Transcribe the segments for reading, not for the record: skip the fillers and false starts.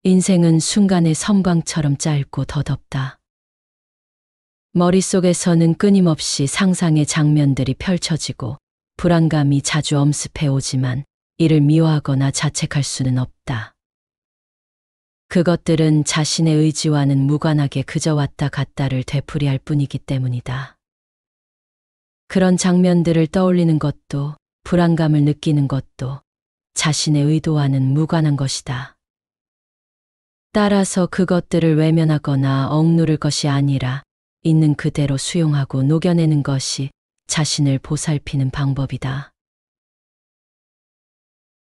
인생은 순간의 섬광처럼 짧고 더덥다. 머릿속에서는 끊임없이 상상의 장면들이 펼쳐지고 불안감이 자주 엄습해 오지만 이를 미워하거나 자책할 수는 없다. 그것들은 자신의 의지와는 무관하게 그저 왔다 갔다를 되풀이할 뿐이기 때문이다. 그런 장면들을 떠올리는 것도 불안감을 느끼는 것도 자신의 의도와는 무관한 것이다. 따라서 그것들을 외면하거나 억누를 것이 아니라 있는 그대로 수용하고 녹여내는 것이 자신을 보살피는 방법이다.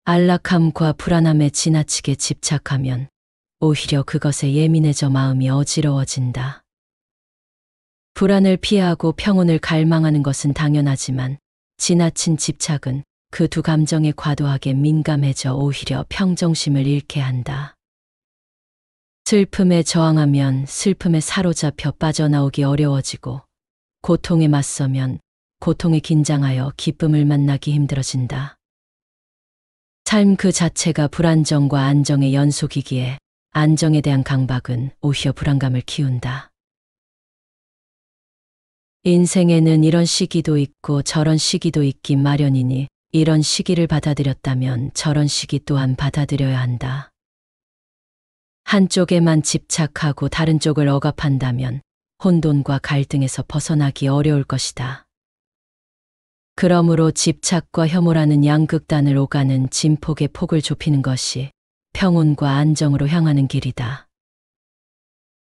안락함과 불안함에 지나치게 집착하면 오히려 그것에 예민해져 마음이 어지러워진다. 불안을 피하고 평온을 갈망하는 것은 당연하지만 지나친 집착은 그 두 감정에 과도하게 민감해져 오히려 평정심을 잃게 한다. 슬픔에 저항하면 슬픔에 사로잡혀 빠져나오기 어려워지고 고통에 맞서면 고통에 긴장하여 기쁨을 만나기 힘들어진다. 삶 그 자체가 불안정과 안정의 연속이기에 안정에 대한 강박은 오히려 불안감을 키운다. 인생에는 이런 시기도 있고 저런 시기도 있기 마련이니 이런 시기를 받아들였다면 저런 시기 또한 받아들여야 한다. 한쪽에만 집착하고 다른 쪽을 억압한다면 혼돈과 갈등에서 벗어나기 어려울 것이다. 그러므로 집착과 혐오라는 양극단을 오가는 진폭의 폭을 좁히는 것이 평온과 안정으로 향하는 길이다.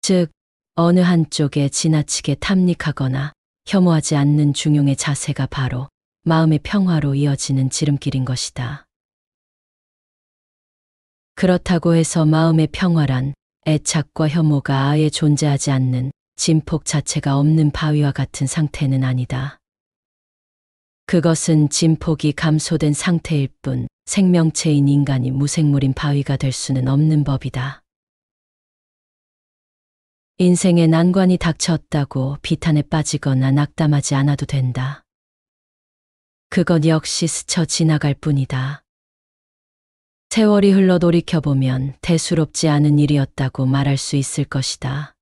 즉, 어느 한쪽에 지나치게 탐닉하거나 혐오하지 않는 중용의 자세가 바로 마음의 평화로 이어지는 지름길인 것이다. 그렇다고 해서 마음의 평화란 애착과 혐오가 아예 존재하지 않는 진폭 자체가 없는 바위와 같은 상태는 아니다. 그것은 진폭이 감소된 상태일 뿐 생명체인 인간이 무생물인 바위가 될 수는 없는 법이다. 인생에 난관이 닥쳤다고 비탄에 빠지거나 낙담하지 않아도 된다. 그것 역시 스쳐 지나갈 뿐이다. 세월이 흘러 돌이켜보면 대수롭지 않은 일이었다고 말할 수 있을 것이다.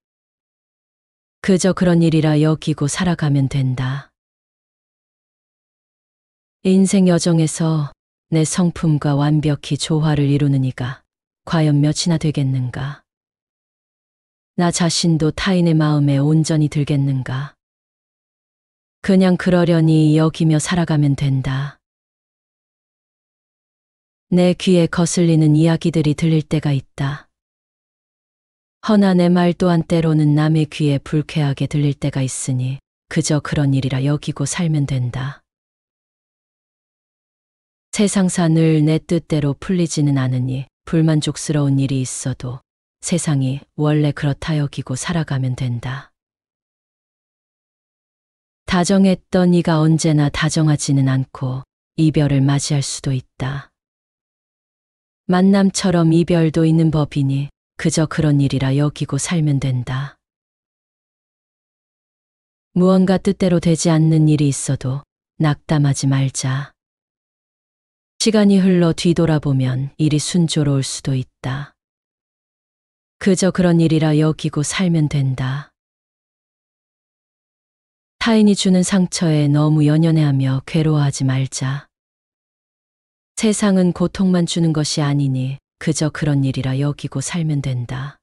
그저 그런 일이라 여기고 살아가면 된다. 인생 여정에서 내 성품과 완벽히 조화를 이루는 이가 과연 몇이나 되겠는가? 나 자신도 타인의 마음에 온전히 들겠는가? 그냥 그러려니 여기며 살아가면 된다. 내 귀에 거슬리는 이야기들이 들릴 때가 있다. 허나 내 말 또한 때로는 남의 귀에 불쾌하게 들릴 때가 있으니 그저 그런 일이라 여기고 살면 된다. 세상사 늘 내 뜻대로 풀리지는 않으니 불만족스러운 일이 있어도 세상이 원래 그렇다 여기고 살아가면 된다. 다정했던 이가 언제나 다정하지는 않고 이별을 맞이할 수도 있다. 만남처럼 이별도 있는 법이니 그저 그런 일이라 여기고 살면 된다. 무언가 뜻대로 되지 않는 일이 있어도 낙담하지 말자. 시간이 흘러 뒤돌아보면 일이 순조로울 수도 있다. 그저 그런 일이라 여기고 살면 된다. 타인이 주는 상처에 너무 연연해하며 괴로워하지 말자. 세상은 고통만 주는 것이 아니니 그저 그런 일이라 여기고 살면 된다.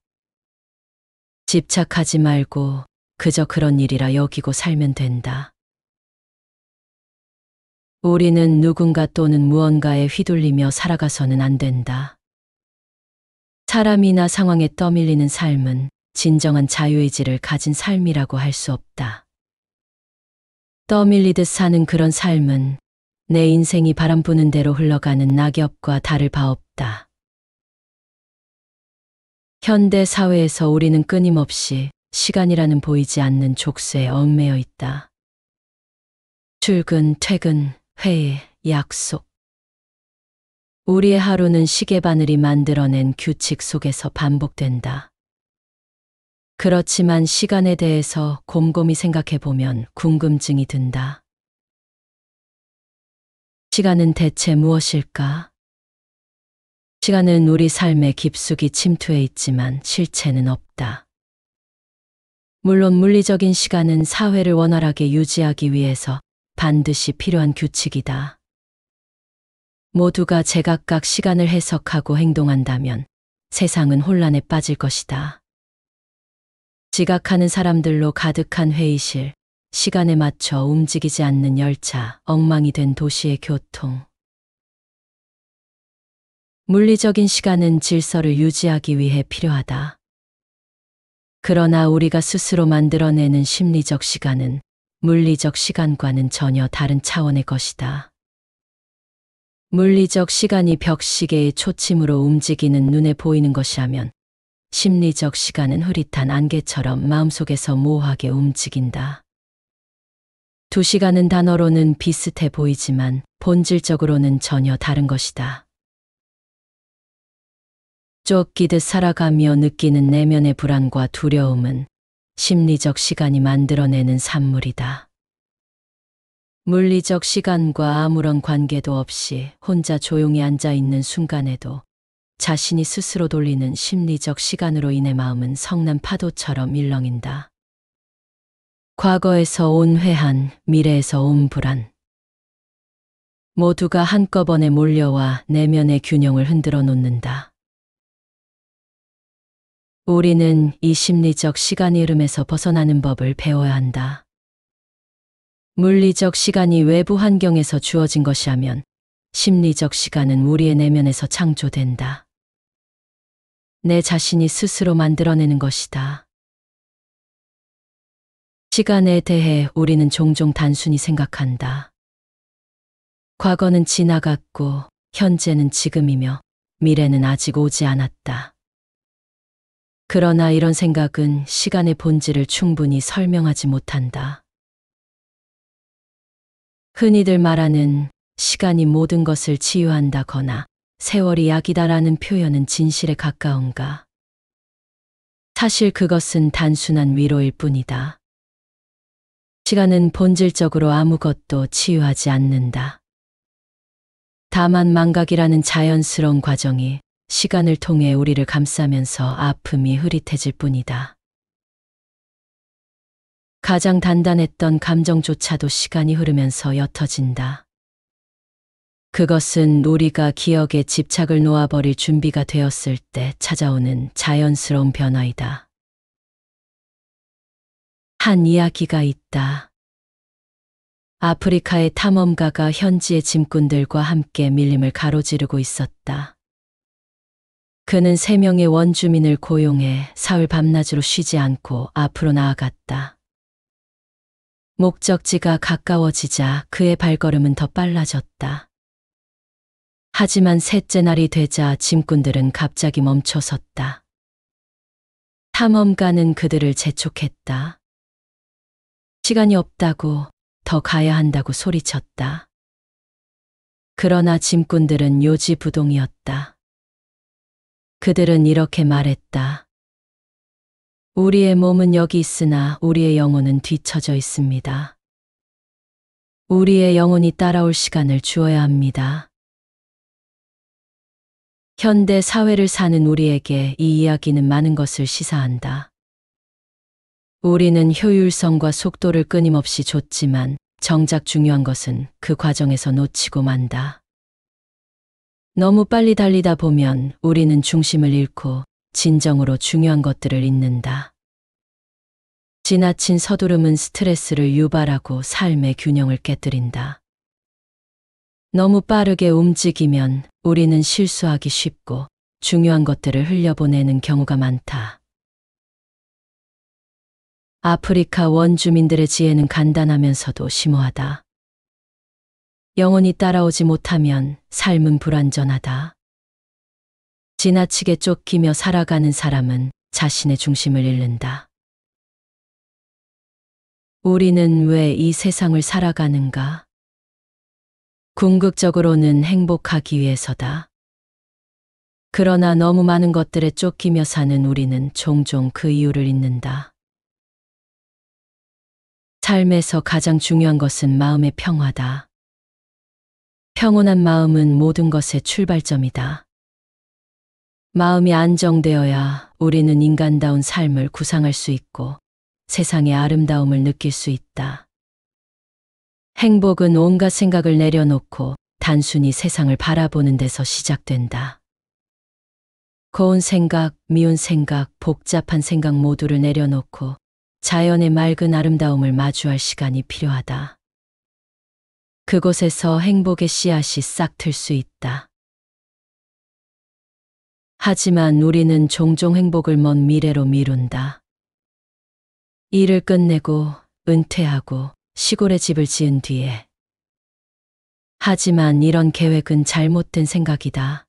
집착하지 말고 그저 그런 일이라 여기고 살면 된다. 우리는 누군가 또는 무언가에 휘둘리며 살아가서는 안 된다. 사람이나 상황에 떠밀리는 삶은 진정한 자유의지를 가진 삶이라고 할 수 없다. 떠밀리듯 사는 그런 삶은 내 인생이 바람 부는 대로 흘러가는 낙엽과 다를 바 없다. 현대 사회에서 우리는 끊임없이 시간이라는 보이지 않는 족쇄에 얽매여 있다. 출근, 퇴근, 회의, 약속. 우리의 하루는 시계바늘이 만들어낸 규칙 속에서 반복된다. 그렇지만 시간에 대해서 곰곰이 생각해보면 궁금증이 든다. 시간은 대체 무엇일까? 시간은 우리 삶에 깊숙이 침투해 있지만 실체는 없다. 물론 물리적인 시간은 사회를 원활하게 유지하기 위해서 반드시 필요한 규칙이다. 모두가 제각각 시간을 해석하고 행동한다면 세상은 혼란에 빠질 것이다. 지각하는 사람들로 가득한 회의실, 시간에 맞춰 움직이지 않는 열차, 엉망이 된 도시의 교통. 물리적인 시간은 질서를 유지하기 위해 필요하다. 그러나 우리가 스스로 만들어내는 심리적 시간은 물리적 시간과는 전혀 다른 차원의 것이다. 물리적 시간이 벽시계의 초침으로 움직이는 눈에 보이는 것이라면 심리적 시간은 흐릿한 안개처럼 마음속에서 모호하게 움직인다. 두 시간은 단어로는 비슷해 보이지만 본질적으로는 전혀 다른 것이다. 쫓기듯 살아가며 느끼는 내면의 불안과 두려움은 심리적 시간이 만들어내는 산물이다. 물리적 시간과 아무런 관계도 없이 혼자 조용히 앉아 있는 순간에도 자신이 스스로 돌리는 심리적 시간으로 인해 마음은 성난 파도처럼 일렁인다. 과거에서 온 회한, 미래에서 온 불안. 모두가 한꺼번에 몰려와 내면의 균형을 흔들어 놓는다. 우리는 이 심리적 시간의 흐름에서 벗어나는 법을 배워야 한다. 물리적 시간이 외부 환경에서 주어진 것이라면 심리적 시간은 우리의 내면에서 창조된다. 내 자신이 스스로 만들어내는 것이다. 시간에 대해 우리는 종종 단순히 생각한다. 과거는 지나갔고 현재는 지금이며 미래는 아직 오지 않았다. 그러나 이런 생각은 시간의 본질을 충분히 설명하지 못한다. 흔히들 말하는 시간이 모든 것을 치유한다거나 세월이 약이다라는 표현은 진실에 가까운가? 사실 그것은 단순한 위로일 뿐이다. 시간은 본질적으로 아무것도 치유하지 않는다. 다만 망각이라는 자연스러운 과정이 시간을 통해 우리를 감싸면서 아픔이 흐릿해질 뿐이다. 가장 단단했던 감정조차도 시간이 흐르면서 옅어진다. 그것은 우리가 기억에 집착을 놓아버릴 준비가 되었을 때 찾아오는 자연스러운 변화이다. 한 이야기가 있다. 아프리카의 탐험가가 현지의 짐꾼들과 함께 밀림을 가로지르고 있었다. 그는 3명의 원주민을 고용해 사흘 밤낮으로 쉬지 않고 앞으로 나아갔다. 목적지가 가까워지자 그의 발걸음은 더 빨라졌다. 하지만 셋째 날이 되자 짐꾼들은 갑자기 멈춰섰다. 탐험가는 그들을 재촉했다. 시간이 없다고, 더 가야 한다고 소리쳤다. 그러나 짐꾼들은 요지부동이었다. 그들은 이렇게 말했다. 우리의 몸은 여기 있으나 우리의 영혼은 뒤처져 있습니다. 우리의 영혼이 따라올 시간을 주어야 합니다. 현대 사회를 사는 우리에게 이 이야기는 많은 것을 시사한다. 우리는 효율성과 속도를 끊임없이 좇지만 정작 중요한 것은 그 과정에서 놓치고 만다. 너무 빨리 달리다 보면 우리는 중심을 잃고 진정으로 중요한 것들을 잊는다. 지나친 서두름은 스트레스를 유발하고 삶의 균형을 깨뜨린다. 너무 빠르게 움직이면 우리는 실수하기 쉽고 중요한 것들을 흘려보내는 경우가 많다. 아프리카 원주민들의 지혜는 간단하면서도 심오하다. 영혼이 따라오지 못하면 삶은 불완전하다. 지나치게 쫓기며 살아가는 사람은 자신의 중심을 잃는다. 우리는 왜 이 세상을 살아가는가? 궁극적으로는 행복하기 위해서다. 그러나 너무 많은 것들에 쫓기며 사는 우리는 종종 그 이유를 잊는다. 삶에서 가장 중요한 것은 마음의 평화다. 평온한 마음은 모든 것의 출발점이다. 마음이 안정되어야 우리는 인간다운 삶을 구상할 수 있고 세상의 아름다움을 느낄 수 있다. 행복은 온갖 생각을 내려놓고 단순히 세상을 바라보는 데서 시작된다. 고운 생각, 미운 생각, 복잡한 생각 모두를 내려놓고 자연의 맑은 아름다움을 마주할 시간이 필요하다. 그곳에서 행복의 씨앗이 싹 틀 수 있다. 하지만 우리는 종종 행복을 먼 미래로 미룬다. 일을 끝내고 은퇴하고 시골에 집을 지은 뒤에. 하지만 이런 계획은 잘못된 생각이다.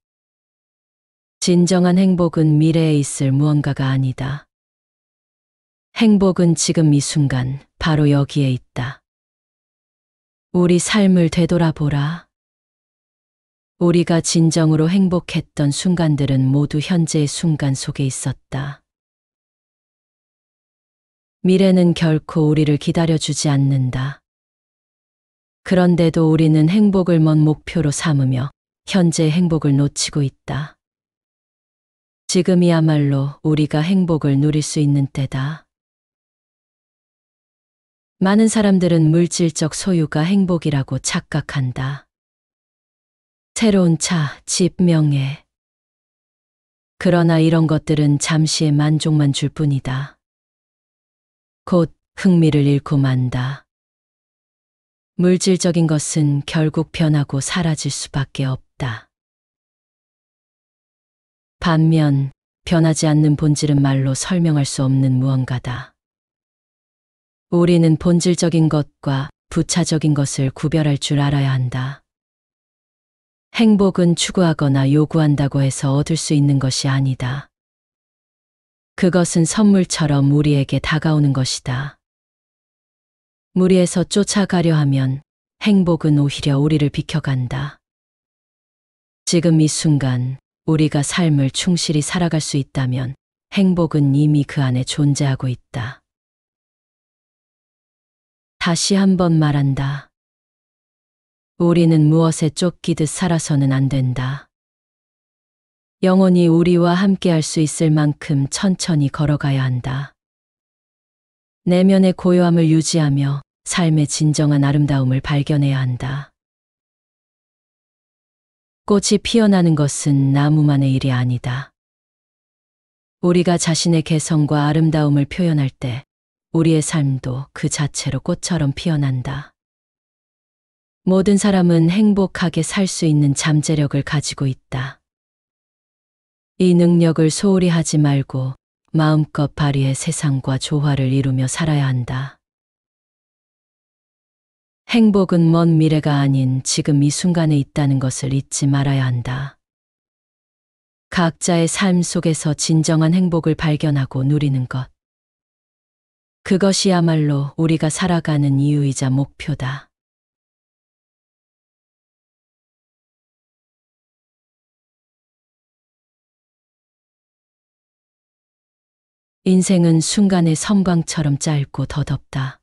진정한 행복은 미래에 있을 무언가가 아니다. 행복은 지금 이 순간 바로 여기에 있다. 우리 삶을 되돌아보라. 우리가 진정으로 행복했던 순간들은 모두 현재의 순간 속에 있었다. 미래는 결코 우리를 기다려주지 않는다. 그런데도 우리는 행복을 먼 목표로 삼으며 현재의 행복을 놓치고 있다. 지금이야말로 우리가 행복을 누릴 수 있는 때다. 많은 사람들은 물질적 소유가 행복이라고 착각한다. 새로운 차, 집, 명예. 그러나 이런 것들은 잠시의 만족만 줄 뿐이다. 곧 흥미를 잃고 만다. 물질적인 것은 결국 변하고 사라질 수밖에 없다. 반면 변하지 않는 본질은 말로 설명할 수 없는 무언가다. 우리는 본질적인 것과 부차적인 것을 구별할 줄 알아야 한다. 행복은 추구하거나 요구한다고 해서 얻을 수 있는 것이 아니다. 그것은 선물처럼 우리에게 다가오는 것이다. 무리에서 쫓아가려 하면 행복은 오히려 우리를 비켜간다. 지금 이 순간 우리가 삶을 충실히 살아갈 수 있다면 행복은 이미 그 안에 존재하고 있다. 다시 한번 말한다. 우리는 무엇에 쫓기듯 살아서는 안 된다. 영원히 우리와 함께 할 수 있을 만큼 천천히 걸어가야 한다. 내면의 고요함을 유지하며 삶의 진정한 아름다움을 발견해야 한다. 꽃이 피어나는 것은 나무만의 일이 아니다. 우리가 자신의 개성과 아름다움을 표현할 때 우리의 삶도 그 자체로 꽃처럼 피어난다. 모든 사람은 행복하게 살 수 있는 잠재력을 가지고 있다. 이 능력을 소홀히 하지 말고 마음껏 발휘해 세상과 조화를 이루며 살아야 한다. 행복은 먼 미래가 아닌 지금 이 순간에 있다는 것을 잊지 말아야 한다. 각자의 삶 속에서 진정한 행복을 발견하고 누리는 것. 그것이야말로 우리가 살아가는 이유이자 목표다. 인생은 순간의 섬광처럼 짧고 더덥다.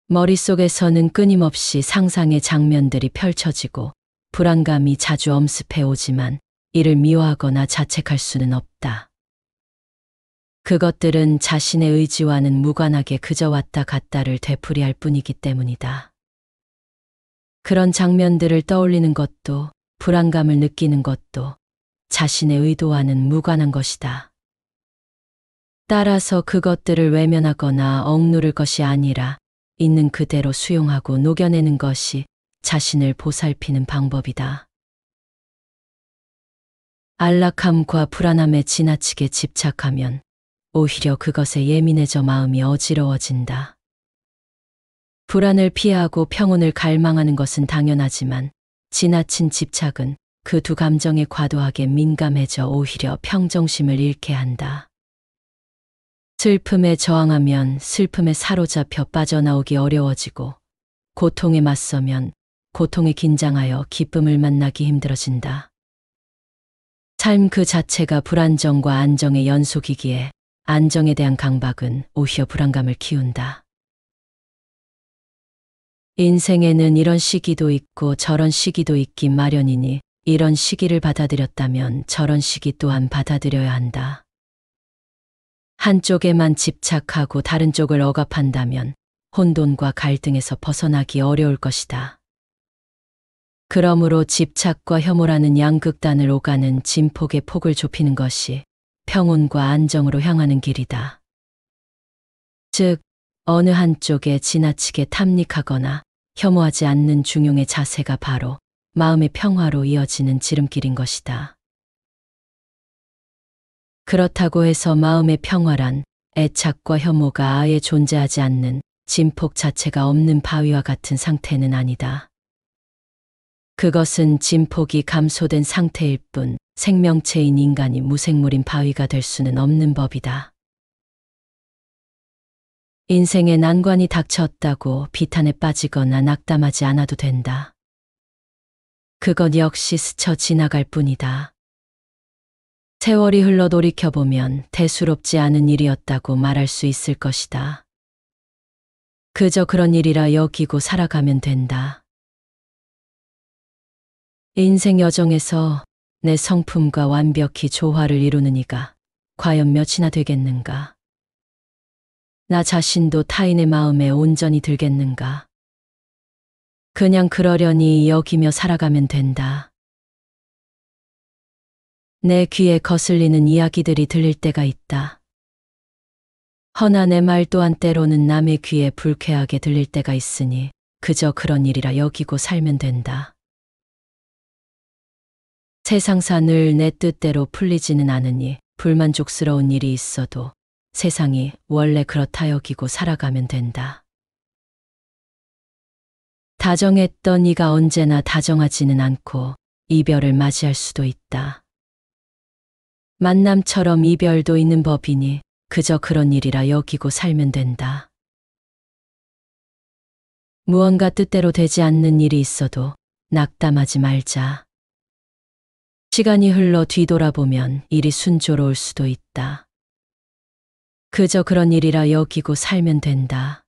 머릿속에서는 끊임없이 상상의 장면들이 펼쳐지고 불안감이 자주 엄습해 오지만 이를 미워하거나 자책할 수는 없다. 그것들은 자신의 의지와는 무관하게 그저 왔다 갔다를 되풀이할 뿐이기 때문이다. 그런 장면들을 떠올리는 것도 불안감을 느끼는 것도 자신의 의도와는 무관한 것이다. 따라서 그것들을 외면하거나 억누를 것이 아니라 있는 그대로 수용하고 녹여내는 것이 자신을 보살피는 방법이다. 안락함과 불안함에 지나치게 집착하면 오히려 그것에 예민해져 마음이 어지러워진다. 불안을 피하고 평온을 갈망하는 것은 당연하지만 지나친 집착은 그 두 감정에 과도하게 민감해져 오히려 평정심을 잃게 한다. 슬픔에 저항하면 슬픔에 사로잡혀 빠져나오기 어려워지고 고통에 맞서면 고통에 긴장하여 기쁨을 만나기 힘들어진다. 삶 그 자체가 불안정과 안정의 연속이기에 안정에 대한 강박은 오히려 불안감을 키운다. 인생에는 이런 시기도 있고 저런 시기도 있기 마련이니 이런 시기를 받아들였다면 저런 시기 또한 받아들여야 한다. 한쪽에만 집착하고 다른 쪽을 억압한다면 혼돈과 갈등에서 벗어나기 어려울 것이다. 그러므로 집착과 혐오라는 양극단을 오가는 진폭의 폭을 좁히는 것이 평온과 안정으로 향하는 길이다. 즉, 어느 한쪽에 지나치게 탐닉하거나 혐오하지 않는 중용의 자세가 바로 마음의 평화로 이어지는 지름길인 것이다. 그렇다고 해서 마음의 평화란 애착과 혐오가 아예 존재하지 않는 진폭 자체가 없는 바위와 같은 상태는 아니다. 그것은 진폭이 감소된 상태일 뿐 생명체인 인간이 무생물인 바위가 될 수는 없는 법이다. 인생에 난관이 닥쳤다고 비탄에 빠지거나 낙담하지 않아도 된다. 그것 역시 스쳐 지나갈 뿐이다. 세월이 흘러 돌이켜보면 대수롭지 않은 일이었다고 말할 수 있을 것이다. 그저 그런 일이라 여기고 살아가면 된다. 인생 여정에서 내 성품과 완벽히 조화를 이루는 이가 과연 몇이나 되겠는가? 나 자신도 타인의 마음에 온전히 들겠는가? 그냥 그러려니 여기며 살아가면 된다. 내 귀에 거슬리는 이야기들이 들릴 때가 있다. 허나 내 말 또한 때로는 남의 귀에 불쾌하게 들릴 때가 있으니 그저 그런 일이라 여기고 살면 된다. 세상사 늘 내 뜻대로 풀리지는 않으니 불만족스러운 일이 있어도 세상이 원래 그렇다 여기고 살아가면 된다. 다정했던 이가 언제나 다정하지는 않고 이별을 맞이할 수도 있다. 만남처럼 이별도 있는 법이니 그저 그런 일이라 여기고 살면 된다. 무언가 뜻대로 되지 않는 일이 있어도 낙담하지 말자. 시간이 흘러 뒤돌아보면 일이 순조로울 수도 있다. 그저 그런 일이라 여기고 살면 된다.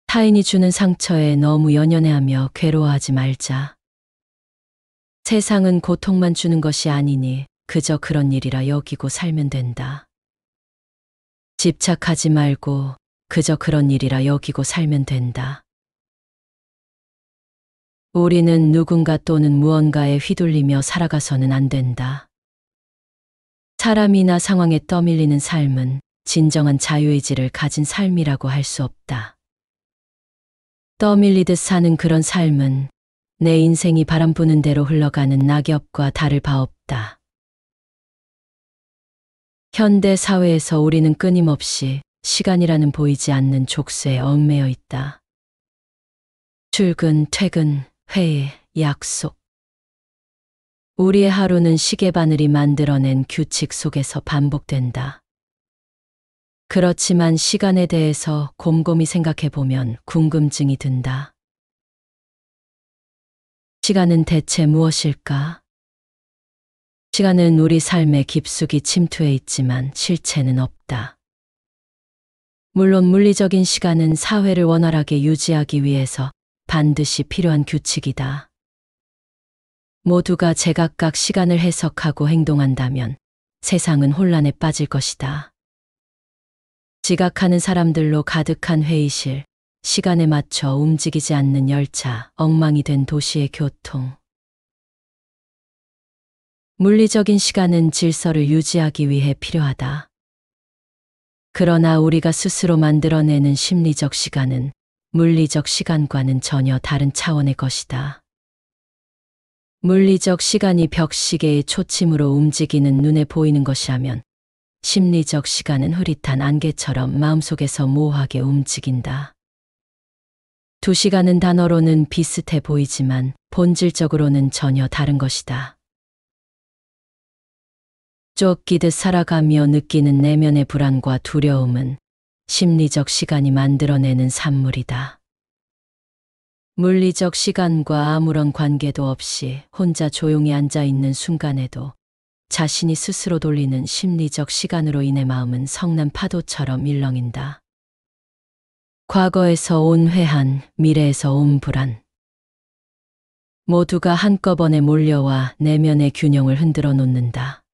타인이 주는 상처에 너무 연연해하며 괴로워하지 말자. 세상은 고통만 주는 것이 아니니 그저 그런 일이라 여기고 살면 된다. 집착하지 말고 그저 그런 일이라 여기고 살면 된다. 우리는 누군가 또는 무언가에 휘둘리며 살아가서는 안 된다. 사람이나 상황에 떠밀리는 삶은 진정한 자유의지를 가진 삶이라고 할 수 없다. 떠밀리듯 사는 그런 삶은 내 인생이 바람 부는 대로 흘러가는 낙엽과 다를 바 없다. 현대 사회에서 우리는 끊임없이 시간이라는 보이지 않는 족쇄에 얽매여 있다. 출근, 퇴근, 회의, 약속. 우리의 하루는 시계바늘이 만들어낸 규칙 속에서 반복된다. 그렇지만 시간에 대해서 곰곰이 생각해보면 궁금증이 든다. 시간은 대체 무엇일까? 시간은 우리 삶에 깊숙이 침투해 있지만 실체는 없다. 물론 물리적인 시간은 사회를 원활하게 유지하기 위해서 반드시 필요한 규칙이다. 모두가 제각각 시간을 해석하고 행동한다면 세상은 혼란에 빠질 것이다. 지각하는 사람들로 가득한 회의실, 시간에 맞춰 움직이지 않는 열차, 엉망이 된 도시의 교통. 물리적인 시간은 질서를 유지하기 위해 필요하다. 그러나 우리가 스스로 만들어내는 심리적 시간은 물리적 시간과는 전혀 다른 차원의 것이다. 물리적 시간이 벽시계의 초침으로 움직이는 눈에 보이는 것이라면 심리적 시간은 흐릿한 안개처럼 마음속에서 모호하게 움직인다. 두 시간은 단어로는 비슷해 보이지만 본질적으로는 전혀 다른 것이다. 쫓기듯 살아가며 느끼는 내면의 불안과 두려움은 심리적 시간이 만들어내는 산물이다. 물리적 시간과 아무런 관계도 없이 혼자 조용히 앉아 있는 순간에도 자신이 스스로 돌리는 심리적 시간으로 인해 마음은 성난 파도처럼 일렁인다. 과거에서 온 회한, 미래에서 온 불안. 모두가 한꺼번에 몰려와 내면의 균형을 흔들어 놓는다.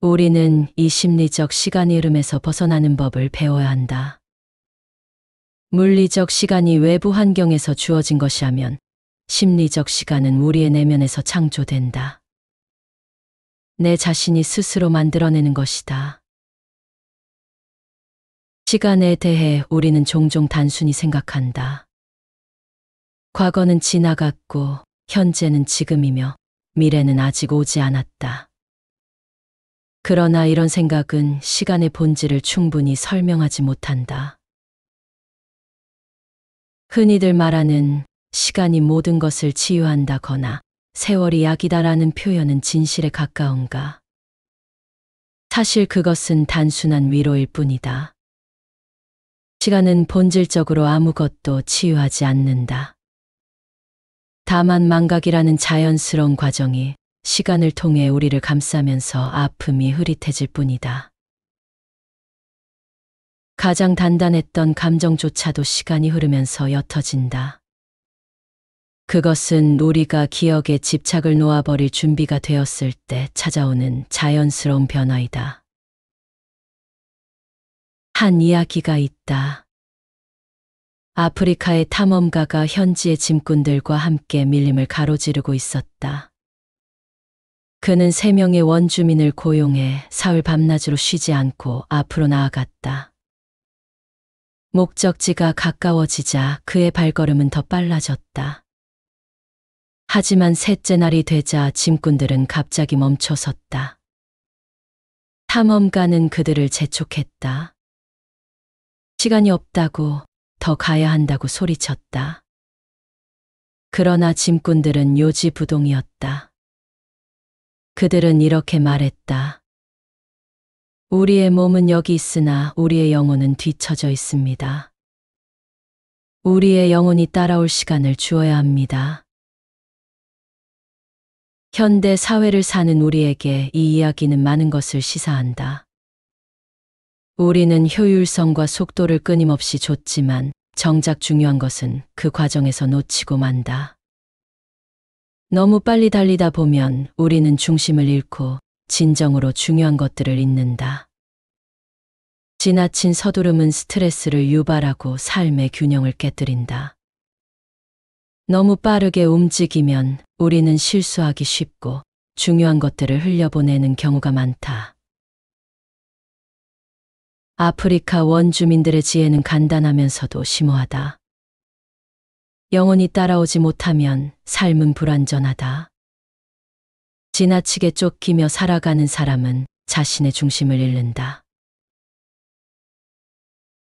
우리는 이 심리적 시간 흐름에서 벗어나는 법을 배워야 한다. 물리적 시간이 외부 환경에서 주어진 것이라면 심리적 시간은 우리의 내면에서 창조된다. 내 자신이 스스로 만들어내는 것이다. 시간에 대해 우리는 종종 단순히 생각한다. 과거는 지나갔고 현재는 지금이며 미래는 아직 오지 않았다. 그러나 이런 생각은 시간의 본질을 충분히 설명하지 못한다. 흔히들 말하는 시간이 모든 것을 치유한다거나 세월이 약이다라는 표현은 진실에 가까운가? 사실 그것은 단순한 위로일 뿐이다. 시간은 본질적으로 아무것도 치유하지 않는다. 다만 망각이라는 자연스러운 과정이 시간을 통해 우리를 감싸면서 아픔이 흐릿해질 뿐이다. 가장 단단했던 감정조차도 시간이 흐르면서 옅어진다. 그것은 우리가 기억에 집착을 놓아버릴 준비가 되었을 때 찾아오는 자연스러운 변화이다. 한 이야기가 있다. 아프리카의 탐험가가 현지의 짐꾼들과 함께 밀림을 가로지르고 있었다. 그는 3명의 원주민을 고용해 사흘 밤낮으로 쉬지 않고 앞으로 나아갔다. 목적지가 가까워지자 그의 발걸음은 더 빨라졌다. 하지만 셋째 날이 되자 짐꾼들은 갑자기 멈춰섰다. 탐험가는 그들을 재촉했다. 시간이 없다고, 더 가야 한다고 소리쳤다. 그러나 짐꾼들은 요지부동이었다. 그들은 이렇게 말했다. 우리의 몸은 여기 있으나 우리의 영혼은 뒤처져 있습니다. 우리의 영혼이 따라올 시간을 주어야 합니다. 현대 사회를 사는 우리에게 이 이야기는 많은 것을 시사한다. 우리는 효율성과 속도를 끊임없이 좇지만 정작 중요한 것은 그 과정에서 놓치고 만다. 너무 빨리 달리다 보면 우리는 중심을 잃고 진정으로 중요한 것들을 잊는다. 지나친 서두름은 스트레스를 유발하고 삶의 균형을 깨뜨린다. 너무 빠르게 움직이면 우리는 실수하기 쉽고 중요한 것들을 흘려보내는 경우가 많다. 아프리카 원주민들의 지혜는 간단하면서도 심오하다. 영혼이 따라오지 못하면 삶은 불완전하다. 지나치게 쫓기며 살아가는 사람은 자신의 중심을 잃는다.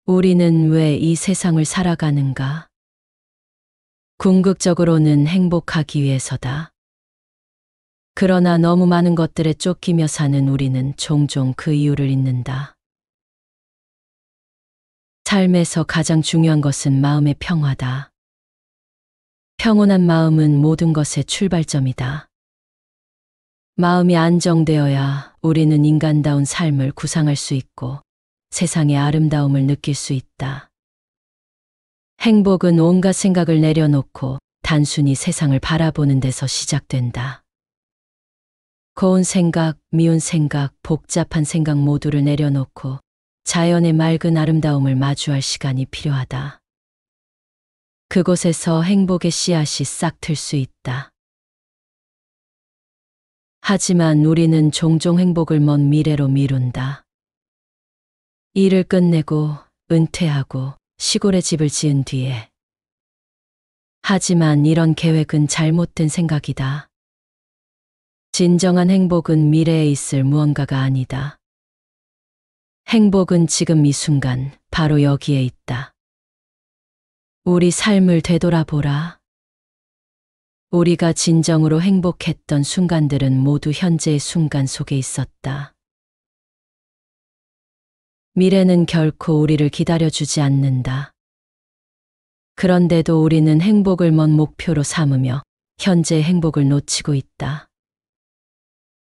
우리는 왜 이 세상을 살아가는가? 궁극적으로는 행복하기 위해서다. 그러나 너무 많은 것들에 쫓기며 사는 우리는 종종 그 이유를 잊는다. 삶에서 가장 중요한 것은 마음의 평화다. 평온한 마음은 모든 것의 출발점이다. 마음이 안정되어야 우리는 인간다운 삶을 구상할 수 있고 세상의 아름다움을 느낄 수 있다. 행복은 온갖 생각을 내려놓고 단순히 세상을 바라보는 데서 시작된다. 고운 생각, 미운 생각, 복잡한 생각 모두를 내려놓고 자연의 맑은 아름다움을 마주할 시간이 필요하다. 그곳에서 행복의 씨앗이 싹 틀 수 있다. 하지만 우리는 종종 행복을 먼 미래로 미룬다. 일을 끝내고 은퇴하고 시골에 집을 지은 뒤에. 하지만 이런 계획은 잘못된 생각이다. 진정한 행복은 미래에 있을 무언가가 아니다. 행복은 지금 이 순간 바로 여기에 있다. 우리 삶을 되돌아보라. 우리가 진정으로 행복했던 순간들은 모두 현재의 순간 속에 있었다. 미래는 결코 우리를 기다려주지 않는다. 그런데도 우리는 행복을 먼 목표로 삼으며 현재의 행복을 놓치고 있다.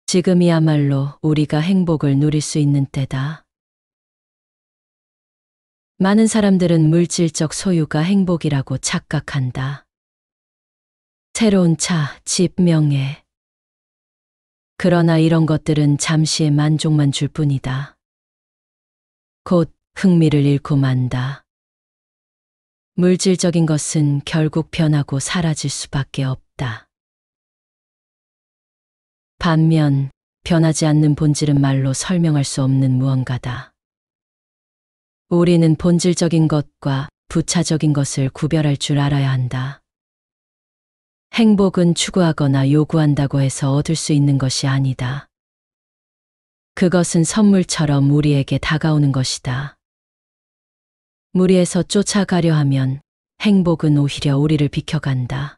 지금이야말로 우리가 행복을 누릴 수 있는 때다. 많은 사람들은 물질적 소유가 행복이라고 착각한다. 새로운 차, 집, 명예. 그러나 이런 것들은 잠시의 만족만 줄 뿐이다. 곧 흥미를 잃고 만다. 물질적인 것은 결국 변하고 사라질 수밖에 없다. 반면 변하지 않는 본질은 말로 설명할 수 없는 무언가다. 우리는 본질적인 것과 부차적인 것을 구별할 줄 알아야 한다. 행복은 추구하거나 요구한다고 해서 얻을 수 있는 것이 아니다. 그것은 선물처럼 우리에게 다가오는 것이다. 무리에서 쫓아가려 하면 행복은 오히려 우리를 비켜간다.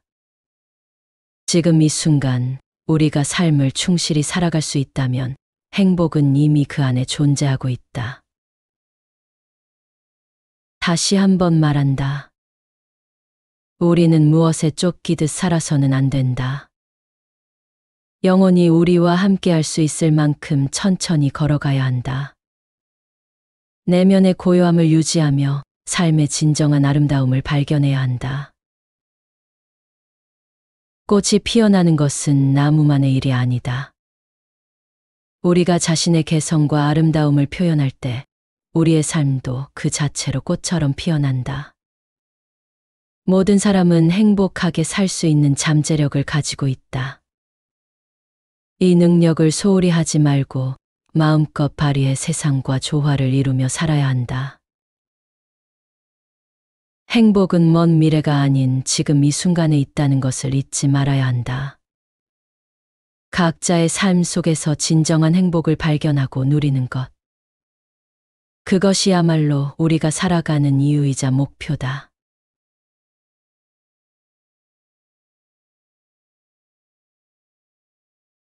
지금 이 순간 우리가 삶을 충실히 살아갈 수 있다면 행복은 이미 그 안에 존재하고 있다. 다시 한번 말한다. 우리는 무엇에 쫓기듯 살아서는 안 된다. 영원히 우리와 함께 할 수 있을 만큼 천천히 걸어가야 한다. 내면의 고요함을 유지하며 삶의 진정한 아름다움을 발견해야 한다. 꽃이 피어나는 것은 나무만의 일이 아니다. 우리가 자신의 개성과 아름다움을 표현할 때 우리의 삶도 그 자체로 꽃처럼 피어난다. 모든 사람은 행복하게 살 수 있는 잠재력을 가지고 있다. 이 능력을 소홀히 하지 말고 마음껏 발휘해 세상과 조화를 이루며 살아야 한다. 행복은 먼 미래가 아닌 지금 이 순간에 있다는 것을 잊지 말아야 한다. 각자의 삶 속에서 진정한 행복을 발견하고 누리는 것. 그것이야말로 우리가 살아가는 이유이자 목표다.